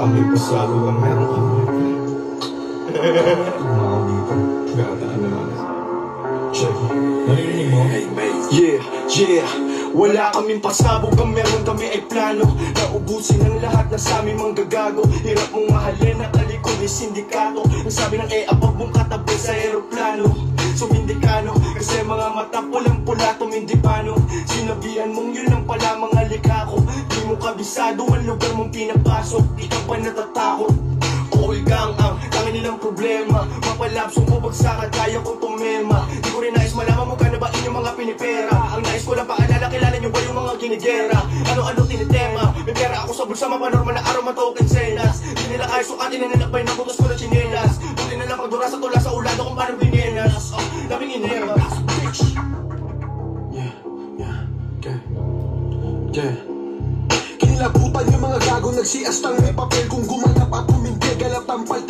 kami pasado lang meron kami. Tumaw dito. Gata na lang. Check. Narinig mo? Hey mate. Yeah. Wala kaming pasabog, ang meron kami ay plano. Naubusin ang lahat na sa aming manggagago. Hirap mong mahalin at talikod ni sindikato. Ang sabi ng abag mong katabi sa aeroplano. Sumindikano, kasi mga mata pulang-pula tumindipano. Sinabihan mong yun lang pala mga likako. Di mo kabisado ang lugar mong pinapasok. Di ka pa natatakot. All gang ang tangin nilang problema. Mapalapsong bubagsakan, kaya ko tumema. Di ko rin nais malaman mo ka na ba inyong mga pinipera. Ang nais ko lang paalala, kilala nyo ba yung mga ginigera? Ano-ano tinitema, may pera ako sa bulsa. Mapanormal na araw matoken senas. Di nila kaya sukatin na nilakbay na butos ko na chinelas. Buti na lang pagdura sa tula sa ulado kung paano binenas. Daming inera. Yeah. Kinilabutan yung mga gago nagsiastang may papel. Kung gumanap at humindi, galap tampal,